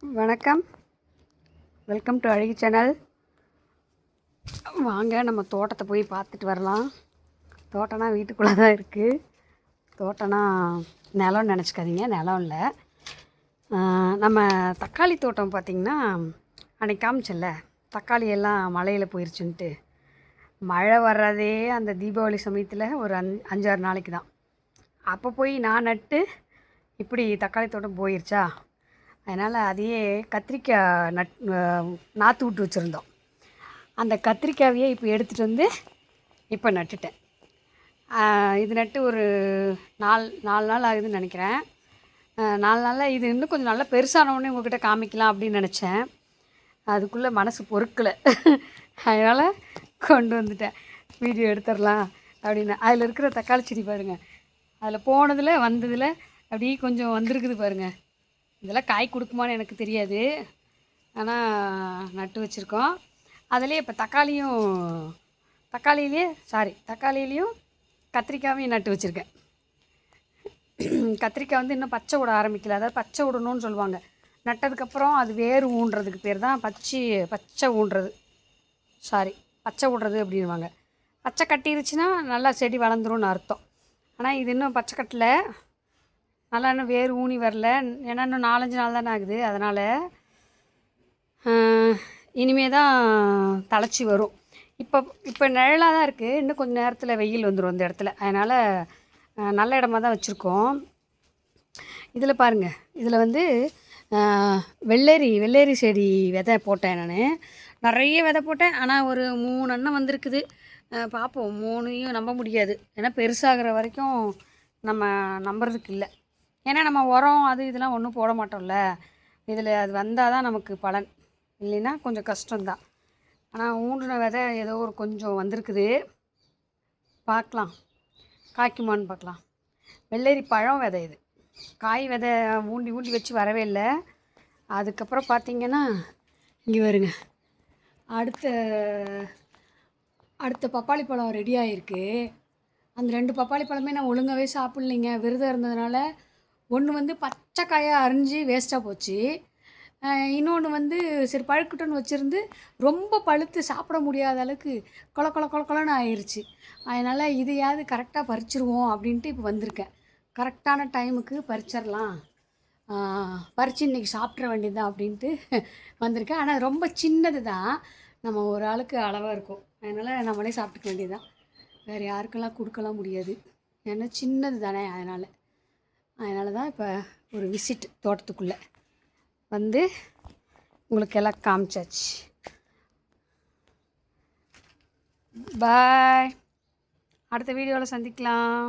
வணக்கம், welcome to அழகி channel. வாங்க நம்ம தோட்டத்தை போய் பார்த்துட்டு வரலாம். தோட்டம்னா வீட்டுக்குள்ளே தான் இருக்குது. தோட்டம்னா நிலம்னு நினச்சிக்காதீங்க, நிலம் இல்லை. நம்ம தக்காளி தோட்டம் பார்த்திங்கன்னா அன்றைக்கி காமிச்சல்ல, தக்காளி எல்லாம் மழையில் போயிடுச்சுன்ட்டு. மழை வர்றதே அந்த தீபாவளி சமயத்தில் ஒரு 5-6 நாளைக்கு தான். அப்போ போய் நான் நட்டு இப்படி தக்காளி தோட்டம் போயிடுச்சா, அதனால் அதையே கத்திரிக்காய் நாற்று விட்டு வச்சுருந்தோம். அந்த கத்திரிக்காயையே இப்போ எடுத்துகிட்டு வந்து இப்போ நட்டுட்டேன். இது நட்டு ஒரு 4 நாள் ஆகுதுன்னு நினைக்கிறேன். 4 நாளில் இது இன்னும் கொஞ்சம் நல்லா பெருசானவொடனே உங்கள்கிட்ட காமிக்கலாம் அப்படின்னு நினச்சேன். அதுக்குள்ளே மனசு பொறுக்கலை. அதனால் கொண்டு வந்துட்டேன், வீடியோ எடுத்துடலாம் அப்படின்னு. அதில் இருக்கிற தக்காளி செடி பாருங்கள், அதில் போனதில் வந்ததில் அப்படியே கொஞ்சம் வந்திருக்குது பாருங்கள். இதெல்லாம் காய் கொடுக்குமான்னு எனக்கு தெரியாது, ஆனால் நட்டு வச்சுருக்கோம். அதிலே இப்போ தக்காளியிலையும் கத்திரிக்காயும் நட்டு வச்சுருக்கேன். கத்திரிக்காய் வந்து இன்னும் பச்சை விட ஆரம்பிக்கல, அதாவது பச்சை விடணும்னு சொல்லுவாங்க. நட்டதுக்கப்புறம் அது வேர் ஊன்றதுக்கு பேர் தான் பச்சை விடுறது அப்படின்வாங்க. பச்சை கட்டிருச்சுன்னா நல்லா செடி வளர்ந்துரும்னு அர்த்தம். ஆனால் இது இன்னும் பச்சை கட்டல, நல்லா இன்னும் வேர் ஊனி வரல. ஏன்னா இன்னும் 4-5 நாள் தானே ஆகுது. அதனால் இனிமே தான் தழைச்சி வரும். இப்போ நிழலாக தான் இருக்குது. இன்னும் கொஞ்சம் நேரத்தில் வெயில் வந்துடும் இந்த இடத்துல. அதனால் நல்ல இடமா தான் வச்சுருக்கோம். இதில் பாருங்கள், இதில் வந்து வெள்ளரி செடி விதை போட்டேன். நான் நிறைய விதை போட்டேன், ஆனால் ஒரு 3 அண்ணம் வந்திருக்குது. பார்ப்போம், 3ஐயும் நம்ப முடியாது. ஏன்னா பெருசாகிற வரைக்கும் நம்ம நம்புறதுக்கு இல்லை. ஏன்னா நம்ம உரம் இதெல்லாம் ஒன்றும் போட மாட்டோம்ல. இதில் அது வந்தால் தான் நமக்கு பலன், இல்லைன்னா கொஞ்சம் கஷ்டம்தான். ஆனால் ஊண்டின விதை ஏதோ ஒரு கொஞ்சம் வந்திருக்குது, பார்க்கலாம் காய்க்குமான்னு பார்க்கலாம். வெள்ளரி பழம் விதை இது. காய் விதை ஊண்டி வச்சு வரவே இல்லை. அதுக்கப்புறம் பார்த்திங்கன்னா இங்கே வருங்க, அடுத்த பப்பாளி பழம் ரெடி ஆகிருக்கு. அந்த 2 பப்பாளி பழமே நான் ஒழுங்காகவே சாப்பிட்லிங்க, விரதம் இருந்ததுனால. ஒன்று வந்து பச்சை காயாக அரிஞ்சு வேஸ்ட்டாக போச்சு. இன்னொன்று வந்து சரி பழுக்கட்டுன்னு வச்சுருந்து ரொம்ப பழுத்து சாப்பிட முடியாத அளவுக்கு கொலன்னு ஆயிடுச்சு. அதனால் இதையாவது கரெக்டாக பறிச்சிருவோம் அப்படின்ட்டு இப்போ வந்திருக்கேன். கரெக்டான டைமுக்கு பறிச்சிடலாம், பறித்து இன்றைக்கி சாப்பிட்ற வேண்டியது தான் அப்படின்ட்டு வந்திருக்கேன். ஆனால் ரொம்ப சின்னது தான், நம்ம ஒரு ஆளுக்கு அளவாக இருக்கும். அதனால் நம்மளே சாப்பிட்டுக்க வேண்டியது தான், வேறு யாருக்கெல்லாம் கொடுக்கலாம் முடியாது. ஏன்னா சின்னது தானே. அதனால தான் இப்போ ஒரு விசிட் தோட்டத்துக்குள்ளே வந்து உங்களுக்கு எல்லாம் காமிச்சாச்சு. பாய், அடுத்த வீடியோவில் சந்திக்கலாம்.